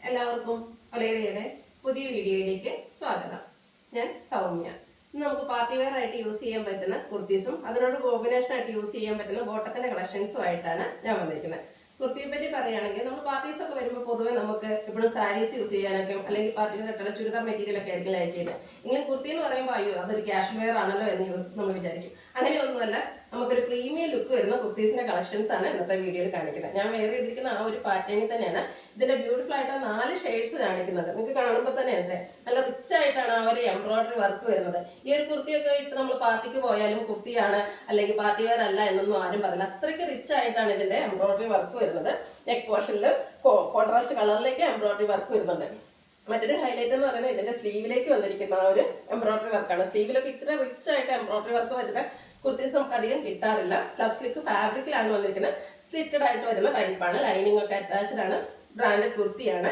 എല്ലാവർക്കും ഒലേറിയുടെ പുതിയ വീഡിയോയിലേക്ക് സ്വാഗതം. ഞാൻ സൗമ്യ. ഇന്ന് നമുക്ക് പാർട്ടി വെയർ ആയിട്ട് യൂസ് ചെയ്യാൻ പറ്റുന്ന കുർത്തീസും അതിനോട് കോമ്പിനേഷൻ ആയിട്ട് യൂസ് ചെയ്യാൻ പറ്റുന്ന ബോട്ടത്തിന്റെ കളക്ഷൻസും ആയിട്ടാണ് ഞാൻ വന്നിരിക്കുന്നത്. കുർത്തിയെ പറ്റി പറയുകയാണെങ്കിൽ നമ്മൾ പാർട്ടീസ് ഒക്കെ വരുമ്പോൾ പൊതുവെ നമുക്ക് എപ്പോഴും സാരീസ് യൂസ് ചെയ്യാനൊക്കെ അല്ലെങ്കിൽ പാർട്ടി വെയർ ആയിട്ടുള്ള ചുരിദാർ മെറ്റീരിയൽ ഒക്കെ ആയിരിക്കും ലൈക്ക് ചെയ്യുന്നത്. ഇങ്ങനെ കുർത്തി എന്ന് പറയുമ്പോൾ അയ്യോ അതൊരു ക്യാഷ് വെയർ ആണല്ലോ എന്ന് നമ്മൾ വിചാരിക്കും. അങ്ങനെയൊന്നുമല്ല, നമുക്കൊരു പ്രീമിയം ലുക്ക് വരുന്ന കുർത്തീസിന്റെ കളക്ഷൻസ് ആണ് ഇന്നത്തെ വീഡിയോയിൽ കാണിക്കുന്നത്. ഞാൻ വെയർ ചെയ്തിരിക്കുന്ന ആ ഒരു പാറ്റേണിൽ തന്നെയാണ് ഇതിന്റെ ബ്യൂട്ടിഫുൾ ആയിട്ട് 4 ഷെയ്ഡ്സ് കാണിക്കുന്നുണ്ട്. നിങ്ങൾക്ക് കാണുമ്പോൾ തന്നെ അല്ലേ നല്ല റിച്ച് ആയിട്ടാണ് ആ ഒരു എംബ്രോയിഡറി വർക്ക് വരുന്നത്. ഈ ഒരു കുർത്തിയൊക്കെ ഇട്ട് നമ്മൾ പാർട്ടിക്ക് പോയാലും കുർത്തിയാണ് അല്ലെങ്കിൽ പാർട്ടി വെയർ അല്ല എന്നൊന്നും ആരും പറയില്ല. അത്രയ്ക്ക് റിച്ച് ആയിട്ടാണ് ഇതിന്റെ എംബ്രോയിഡറി വർക്ക് വരുന്നത്. നെക്ക് പോർഷനിൽ കോൺട്രാസ്റ്റ് കളറിലേക്ക് എംബ്രോയിഡറി വർക്ക് വരുന്നുണ്ട്. മറ്റൊരു ഹൈലൈറ്റ് എന്ന് പറയുന്നത് ഇതിന്റെ സ്ലീവിലേക്ക് വന്നിരിക്കുന്ന ആ ഒരു എംബ്രോയിഡറി വർക്കാണ്. സ്ലീവിലൊക്കെ ഇത്ര റിച്ച് ആയിട്ട് എംബ്രോയിഡറി വർക്ക് വരുന്ന കുർത്തീസ് നമുക്ക് അധികം കിട്ടാറില്ല. സ്ലബ് സ്ലിക്ക് ഫാബ്രിക്കിലാണ് വന്നിരിക്കുന്നത്. സ്ലിറ്റഡ് ആയിട്ട് വരുന്ന ടൈപ്പാണ്. ലൈനിങ് ഒക്കെ അറ്റാച്ച്ഡ് ആണ്. ബ്രാൻഡഡ് കുർത്തിയാണ്.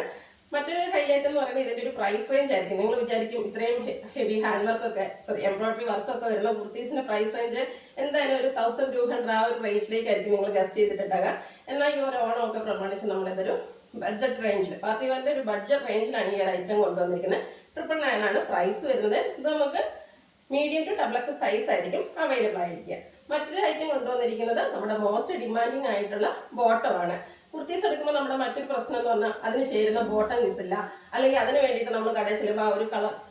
മറ്റൊരു ഹൈലൈറ്റ് എന്ന് പറയുന്നത് ഇതിന്റെ ഒരു പ്രൈസ് റേഞ്ച് ആയിരിക്കും. നിങ്ങൾ വിചാരിക്കും ഇത്രയും ഹെവി ഹാൻഡ് വർക്കൊക്കെ എംബ്രോയിഡറി വർക്കൊക്കെ വരുന്ന കുർത്തീസിന്റെ പ്രൈസ് റേഞ്ച് എന്തായാലും ഒരു 1200 ആ ഒരു റേഞ്ചിലേക്കായിരിക്കും നിങ്ങൾ ഗസ് ചെയ്തിട്ടുണ്ടാകുക. എന്നാൽ ഈ ഒരു ഓണമൊക്കെ പ്രമാണിച്ച് നമ്മളിതൊരു ബഡ്ജറ്റ് റേഞ്ചിൽ പാർട്ടി വെയറിന്റെ ഒരു ബഡ്ജറ്റ് റേഞ്ചിലാണ് ഈ ഒരു ഐറ്റം കൊണ്ടുവന്നിരിക്കുന്നത്. 999 ആണ് പ്രൈസ് വരുന്നത്. ഇത് നമുക്ക് മീഡിയം ടു XXL സൈസ് ആയിരിക്കും അവൈലബിൾ ആയിരിക്കുക. മറ്റൊരു ഐറ്റം കൊണ്ടുവന്നിരിക്കുന്നത് നമ്മുടെ മോസ്റ്റ് ഡിമാൻഡിങ് ആയിട്ടുള്ള ബോട്ടമാണ്. കുർത്തീസ് എടുക്കുമ്പോൾ നമ്മുടെ മറ്റൊരു പ്രശ്നം എന്ന് പറഞ്ഞാൽ അതിന് ചേരുന്ന ബോട്ടം കിട്ടില്ല, അല്ലെങ്കിൽ അതിന് വേണ്ടിയിട്ട് നമ്മൾ കടയിൽ ചിലപ്പോൾ ആ ഒരു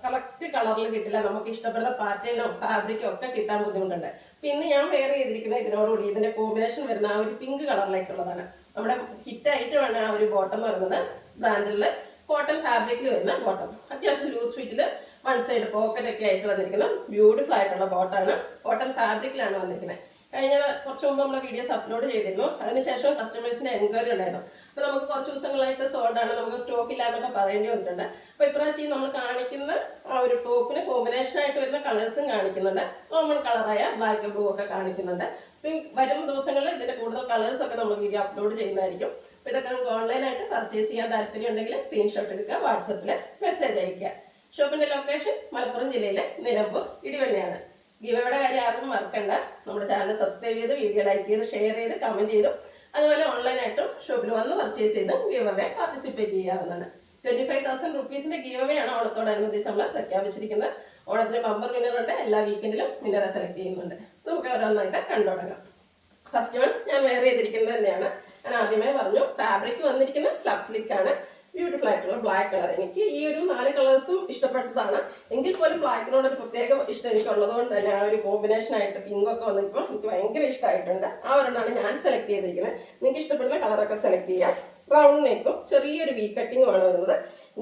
കറക്റ്റ് കളറിൽ കിട്ടില്ല. നമുക്ക് ഇഷ്ടപ്പെടുന്ന പാറ്റേണോ ഫാബ്രിക്കോ ഒക്കെ കിട്ടാൻ ബുദ്ധിമുട്ടുണ്ട്. പിന്നെ ഞാൻ വെയർ ചെയ്തിരിക്കുന്ന ഇതിനോടുകൂടി ഇതിന്റെ കോമ്പിനേഷൻ വരുന്ന ആ ഒരു പിങ്ക് കളറിലേക്കുള്ളതാണ്. നമ്മുടെ ഹിറ്റ് ഐറ്റമാണ് ആ ഒരു ബോട്ടം എന്ന് പറയുന്നത്. ബ്രാൻഡിൽ കോട്ടൺ ഫാബ്രിക്കിൽ വരുന്ന ബോട്ടം, അത്യാവശ്യം ലൂസ് ഫിറ്റിൽ വൺ സൈഡ് പോക്കറ്റ് ഒക്കെ ആയിട്ട് വന്നിരിക്കുന്ന ബ്യൂട്ടിഫുൾ ആയിട്ടുള്ള ബോട്ടാണ്. കോട്ടൺ ഫാബ്രിക്കിലാണ് വന്നിരിക്കുന്നത്. കഴിഞ്ഞ കുറച്ച് മുമ്പ് നമ്മൾ വീഡിയോസ് അപ്ലോഡ് ചെയ്തിരുന്നു. അതിനുശേഷം കസ്റ്റമേഴ്സിന്റെ എൻക്വയറി ഉണ്ടായിരുന്നു. അപ്പോൾ നമുക്ക് കുറച്ച് ദിവസങ്ങളായിട്ട് സോൾഡ് ആണ്, നമുക്ക് സ്റ്റോക്ക് ഇല്ല എന്നൊക്കെ പറയേണ്ടി വന്നിട്ടുണ്ട്. അപ്പോൾ ഇപ്രാവശ്യം നമ്മൾ കാണിക്കുന്ന ആ ഒരു ടോപ്പിന് കോമ്പിനേഷൻ ആയിട്ട് വരുന്ന കളേഴ്സും കാണിക്കുന്നുണ്ട്. കോമൺ കളറായ ബ്ലാക്ക് ബ്ലൂ ഒക്കെ കാണിക്കുന്നുണ്ട്. അപ്പം വരും ദിവസങ്ങളിൽ ഇതിന്റെ കൂടുതൽ കളേഴ്സ് ഒക്കെ നമ്മൾ വീഡിയോ അപ്ലോഡ് ചെയ്യുന്നതായിരിക്കും. അപ്പോൾ ഇതൊക്കെ നമുക്ക് ഓൺലൈനായിട്ട് പർച്ചേസ് ചെയ്യാൻ താല്പര്യം ഉണ്ടെങ്കിൽ സ്ക്രീൻഷോട്ട് എടുക്കുക, വാട്സപ്പിൽ മെസ്സേജ് അയക്കുക. ഷോപ്പിന്റെ ലൊക്കേഷൻ മലപ്പുറം ജില്ലയിലെ നിലമ്പൂർ ഇടിവണ്ണയാണ്. ഗിവയുടെ കാര്യം ആർക്കും മറക്കണ്ട. നമ്മുടെ ചാനൽ സബ്സ്ക്രൈബ് ചെയ്ത് വീഡിയോ ലൈക്ക് ചെയ്ത് ഷെയർ ചെയ്ത് കമന്റ് ചെയ്തു അതുപോലെ ഓൺലൈനായിട്ടും ഷോപ്പിൽ വന്ന് പർച്ചേസ് ചെയ്ത് ഗിവവേ പാർട്ടിസിപ്പേറ്റ് ചെയ്യാവുന്നതാണ്. 25,000 റുപ്പീസിന്റെ ഗിവവേ ആണ് ഓണത്തോടനുബന്ധിച്ച് നമ്മൾ പ്രഖ്യാപിച്ചിരിക്കുന്നത്. ഓണത്തിന് ബമ്പർ വിന്നർ ഉണ്ട്. എല്ലാ വീക്കെൻഡിലും വിന്നറെ സെലക്ട് ചെയ്യുന്നുണ്ട്. നമുക്ക് ഓരോന്നായിട്ട് കണ്ടുതുടങ്ങാം. ഫസ്റ്റ് വൺ ഞാൻ വെയർ ചെയ്തിരിക്കുന്നത് തന്നെയാണ്. ഞാൻ ആദ്യമേ പറഞ്ഞു ഫാബ്രിക് വന്നിരിക്കുന്ന സ്ലബ് സ്ലിക്ക് ആണ്. ബ്യൂട്ടിഫുൾ ആയിട്ടുള്ള ബ്ലാക്ക് കളർ. എനിക്ക് ഈ ഒരു 4 കളേഴ്സും ഇഷ്ടപ്പെട്ടതാണ്. എങ്കിൽ പോലും ബ്ലാക്കിനോട് ഒരു പ്രത്യേക ഇഷ്ടം എനിക്കുള്ളത് കൊണ്ട് തന്നെ ആ ഒരു കോമ്പിനേഷൻ ആയിട്ട് പിങ്ക് ഒക്കെ വന്നപ്പോൾ എനിക്ക് ഭയങ്കര ഇഷ്ടമായിട്ടുണ്ട്. ആ ഒരെണ്ണമാണ് ഞാൻ സെലക്ട് ചെയ്തിരിക്കുന്നത്. നിങ്ങൾക്ക് ഇഷ്ടപ്പെടുന്ന കളറൊക്കെ സെലക്ട് ചെയ്യാം. റൗണ്ട് നെക്കും ചെറിയൊരു വി കട്ടിങ്ങും ആണ് വരുന്നത്.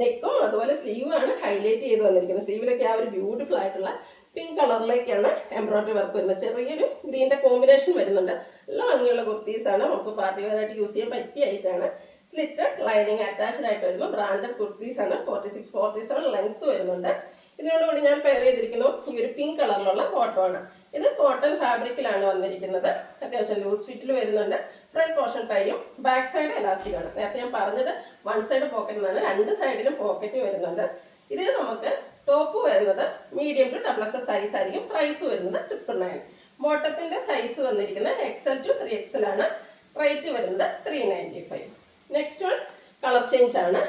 നെക്കും അതുപോലെ സ്ലീവും ആണ് ഹൈലൈറ്റ് ചെയ്ത് വന്നിരിക്കുന്നത്. സ്ലീവിലൊക്കെ ആ ഒരു ബ്യൂട്ടിഫുൾ ആയിട്ടുള്ള പിങ്ക് കളറിലേക്കാണ് എംബ്രോയിഡറി വർക്ക് വരുന്നത്. ചെറിയൊരു ഗ്രീൻ്റെ കോമ്പിനേഷൻ വരുന്നുണ്ട്. നല്ല ഭംഗിയുള്ള കുർത്തീസാണ്. നമുക്ക് പാർട്ടി വെയർ ആയിട്ട് യൂസ് ചെയ്യാൻ പറ്റിയ ആയിട്ടാണ്. സ്ലിറ്റ് ലൈനിങ് അറ്റാച്ച്ഡ് ആയിട്ട് വരുന്നു. ബ്രാൻഡഡ് കുർത്തീസാണ്. 46-47 ലെങ്ത് വരുന്നുണ്ട്. ഇതിനോടുകൂടി ഞാൻ പെയർ ചെയ്തിരിക്കുന്നു ഈ ഒരു പിങ്ക് കളറിലുള്ള ബോട്ടമാണ്. ഇത് കോട്ടൺ ഫാബ്രിക്കിലാണ് വന്നിരിക്കുന്നത്. അത്യാവശ്യം ലൂസ് ഫിറ്റിൽ വരുന്നുണ്ട്. ഫ്രണ്ട് പോർഷൻ ടൈയും ബാക്ക് സൈഡ് എലാസ്റ്റിക് ആണ്. നേരത്തെ ഞാൻ പറഞ്ഞത് വൺ സൈഡ് പോക്കറ്റ് എന്നാണ്. 2 സൈഡിലും പോക്കറ്റ് വരുന്നുണ്ട്. ഇത് നമുക്ക് ടോപ്പ് വരുന്നത് മീഡിയം ടു XXL സൈസ് ആയിരിക്കും. പ്രൈസ് വരുന്നത് 999. ബോട്ടത്തിന്റെ സൈസ് വന്നിരിക്കുന്നത് XL to 3XL ആണ്. റേറ്റ് വരുന്നത് 395. നെക്സ്റ്റ് വൺ കളർ ചേഞ്ച് ആണ്.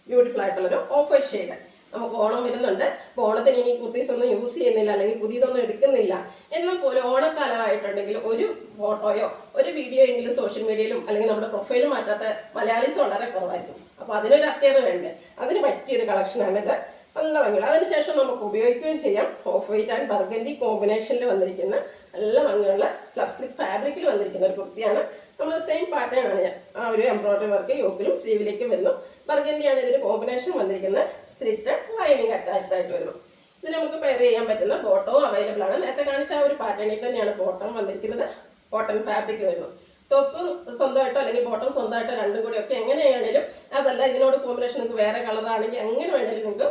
ബ്യൂട്ടിഫുൾ ആയിട്ടുള്ളൊരു ഓഫ് വൈറ്റ് ഷെയ്ഡ്. നമുക്ക് ഓണം വരുന്നുണ്ട്. അപ്പോൾ ഓണത്തിന് ഇനി കുർത്തീസ് ഒന്നും യൂസ് ചെയ്യുന്നില്ല അല്ലെങ്കിൽ പുതിയതൊന്നും എടുക്കുന്നില്ല എന്നാൽ പോലും ഓണക്കാലമായിട്ടുണ്ടെങ്കിൽ ഒരു ഫോട്ടോയോ ഒരു വീഡിയോ എങ്കിലും സോഷ്യൽ മീഡിയയിലും അല്ലെങ്കിൽ നമ്മുടെ പ്രൊഫൈലും മാറ്റാത്ത മലയാളീസ് വളരെ കുറവായിരിക്കും. അപ്പോൾ അതിനൊരു അറ്റയർ വേണ്ടേ, അതിന് പറ്റിയൊരു കളക്ഷനാണ് ഇത്. നല്ല ഭംഗിയുള്ള, അതിനുശേഷം നമുക്ക് ഉപയോഗിക്കുകയും ചെയ്യാം. ഓഫ് വൈറ്റ് ആൻഡ് ബർഗൻഡി കോമ്പിനേഷനിൽ വന്നിരിക്കുന്ന നല്ല ഭംഗിയുള്ള സ്ലബ് സ്ലിക്ക് ഫാബ്രിക്കിൽ വന്നിരിക്കുന്ന ഒരു കുർത്തിയാണ്. നമ്മൾ സെയിം പാറ്റേൺ ആണ് ആ ഒരു എംബ്രോയിഡറി വർക്ക് യോക്കിലും സ്ലീവിലേക്കും വരുന്നു. ബർഗൻഡിയാണ് ഇതിന് കോമ്പിനേഷൻ വന്നിരിക്കുന്നത്. സ്ലിറ്റ് ലൈനിങ് അറ്റാച്ച്ഡ് ആയിട്ട് വരുന്നു. ഇത് നമുക്ക് പെയർ ചെയ്യാൻ പറ്റുന്ന ബോട്ടവും അവൈലബിൾ ആണ്. നേരത്തെ കാണിച്ച ആ ഒരു പാറ്റേണിൽ തന്നെയാണ് ബോട്ടം വന്നിരിക്കുന്നത്. കോട്ടൺ ഫാബ്രിക് വരുന്നു. ടോപ്പ് സ്വന്തമായിട്ടോ അല്ലെങ്കിൽ ബോട്ടം സ്വന്തമായിട്ടോ രണ്ടും കൂടി ഒക്കെ എങ്ങനെയാണെങ്കിലും, അതല്ല ഇതിനോട് കോമ്പിനേഷൻ നിങ്ങൾക്ക് വേറെ കളറാണെങ്കിൽ എങ്ങനെ വേണമെങ്കിലും നിങ്ങൾക്ക്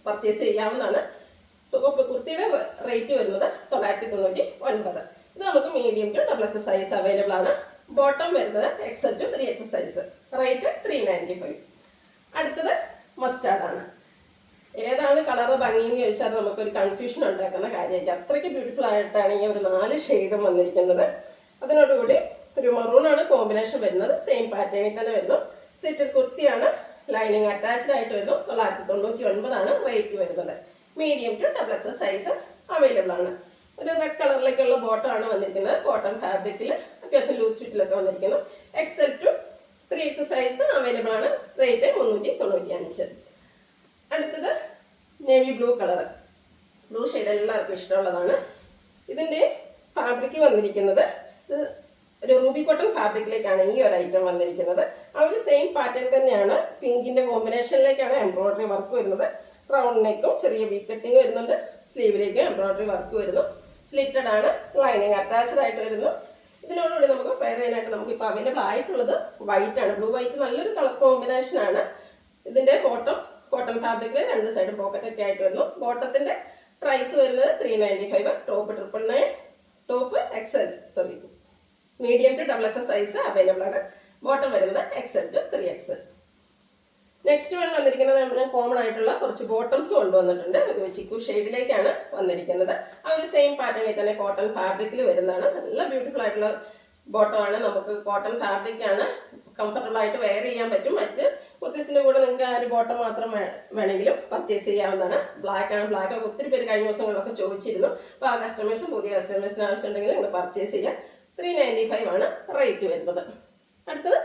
പർച്ചേസ് ചെയ്യാവുന്നതാണ്. കുർത്തിയുടെ റേറ്റ് വരുന്നത് 999. ഇത് നമുക്ക് medium to XXL size available ആണ്. ബോട്ടം വരുന്നത് XL to 3XL size. Rate 395. അടുത്തത് മസ്റ്റാർഡ് ആണ്. ഏതാണ് കളർ ഭംഗിയെന്ന് ചോദിച്ചാൽ നമുക്കൊരു കൺഫ്യൂഷൻ ഉണ്ടാക്കുന്ന കാര്യമായിരിക്കും. അത്രയ്ക്ക് ബ്യൂട്ടിഫുൾ ആയിട്ടാണ് ഈ ഒരു 4 ഷെയ്ഡും വന്നിരിക്കുന്നത്. അതിനോടുകൂടി ഒരു മറൂൺ ആണ് കോമ്പിനേഷൻ വരുന്നത്. സെയിം പാറ്റേണിൽ തന്നെ വരുന്നു. സ്ലിറ്റഡ് കുർത്തിയാണ്. ലൈനിങ് അറ്റാച്ച്ഡ് ആയിട്ട് വരുന്നു. 999 റേറ്റ് വരുന്നത്. Medium to double XL size available ആണ്. ഒരു റെഡ് കളറിലേക്കുള്ള ബോട്ടം ആണ് വന്നിരിക്കുന്നത്. കോട്ടൺ ഫാബ്രിക്കിൽ അത്യാവശ്യം ലൂസ് ഫിറ്റിലൊക്കെ വന്നിരിക്കുന്നു. XL to 3X size available ആണ്. റേറ്റ് 395. അടുത്തത് navy blue colour. Blue shade എല്ലാവർക്കും ഇഷ്ടമുള്ളതാണ്. ഇതിൻ്റെ ഫാബ്രിക് വന്നിരിക്കുന്നത് ഒരു റൂബി കോട്ടൺ ഫാബ്രിക്കിലേക്കാണ് ഈ ഒരു ഐറ്റം വന്നിരിക്കുന്നത്. ആ ഒരു സെയിം പാറ്റേൺ തന്നെയാണ്. പിങ്കിൻ്റെ കോമ്പിനേഷനിലേക്കാണ് എംബ്രോയിഡറി വർക്ക് വരുന്നത്. റൗണ്ട് നെക്കും ചെറിയ വി കട്ടിങ് വരുന്നുണ്ട്. സ്ലീവിലേക്ക് എംബ്രോയിഡറി വർക്ക് വരുന്നു. സ്ലിറ്റഡ് ആണ്. ലൈനിങ് അറ്റാച്ച്ഡ് ആയിട്ട് വരുന്നു. ഇതിനോടുകൂടി നമുക്ക് പെയർ ചെയ്യാനായിട്ട് നമുക്ക് ഇപ്പോൾ അവൈലബിൾ ആയിട്ടുള്ളത് വൈറ്റ് ആണ്. ബ്ലൂ വൈറ്റ് നല്ലൊരു കളർ കോമ്പിനേഷൻ ആണ്. ഇതിൻ്റെ കോട്ടൺ ഫാബ്രിക്കിൽ രണ്ട് സൈഡും പോക്കറ്റ് ഒക്കെ ആയിട്ട് വരുന്നു. ബോട്ടത്തിന്റെ പ്രൈസ് വരുന്നത് 395. Top 999. Top medium to double XL size available ആണ്. ബോട്ടം വരുന്നത് XL to 3X. Next one വന്നിരിക്കുന്നത് നമ്മൾ കോമൺ ആയിട്ടുള്ള കുറച്ച് ബോട്ടംസ് കൊണ്ടുവന്നിട്ടുണ്ട്. ഒരു ചിക്കു ഷെയ്ഡിലേക്കാണ് വന്നിരിക്കുന്നത്. ആ ഒരു സെയിം പാറ്റേണിൽ തന്നെ കോട്ടൺ ഫാബ്രിക്കിൽ വരുന്നതാണ്. നല്ല ബ്യൂട്ടിഫുൾ ആയിട്ടുള്ള ബോട്ടം ആണ്. നമുക്ക് കോട്ടൺ ഫാബ്രിക് ആണ്. കംഫർട്ടബിൾ ആയിട്ട് വെയർ ചെയ്യാൻ പറ്റും. മറ്റ് കുർത്തീസിന്റെ കൂടെ നിങ്ങൾക്ക് ആ ഒരു ബോട്ടം മാത്രം വേണമെങ്കിലും പർച്ചേസ് ചെയ്യാവുന്നതാണ്. ബ്ലാക്ക് ആണ്. ബ്ലാക്ക് ഒക്കെ ഒത്തിരി പേര് കഴിഞ്ഞ ദിവസങ്ങളിലൊക്കെ ചോദിച്ചിരുന്നു. അപ്പോൾ ആ കസ്റ്റമേഴ്സും പുതിയ കസ്റ്റമേഴ്സിന് ആവശ്യമുണ്ടെങ്കിൽ നിങ്ങൾ പർച്ചേസ് ചെയ്യാം. 395 ആണ് റേറ്റ് വരുന്നത്. അടുത്തത്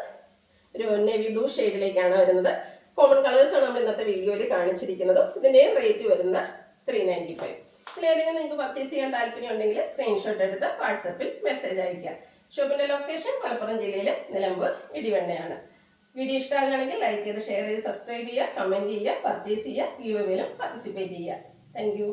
ഒരു നേവി ബ്ലൂ ഷെയ്ഡിലേക്കാണ് വരുന്നത്. കോമൺ കളേഴ്സ് ആണ് നമ്മൾ ഇന്നത്തെ വീഡിയോയിൽ കാണിച്ചിരിക്കുന്നത്. ഇതിന്റെ റേറ്റ് വരുന്നത് 395. ഇതിലേതെങ്കിലും നിങ്ങൾക്ക് പർച്ചേസ് ചെയ്യാൻ താല്പര്യം ഉണ്ടെങ്കിൽ സ്ക്രീൻഷോട്ട് എടുത്ത് വാട്സാപ്പിൽ മെസ്സേജ് അയയ്ക്കുക. ഷോപ്പിന്റെ ലൊക്കേഷൻ മലപ്പുറം ജില്ലയിലെ നിലമ്പൂർ ഇടിവണ്ണയാണ്. വീഡിയോ ഇഷ്ടമാകുകയാണെങ്കിൽ ലൈക്ക് ചെയ്ത് ഷെയർ ചെയ്ത് സബ്സ്ക്രൈബ് ചെയ്യുക, കമന്റ് ചെയ്യുക, പർച്ചേസ് ചെയ്യുക, ഗീവ് അവേയിലും പാർട്ടിസിപ്പേറ്റ് ചെയ്യുക. Thank you.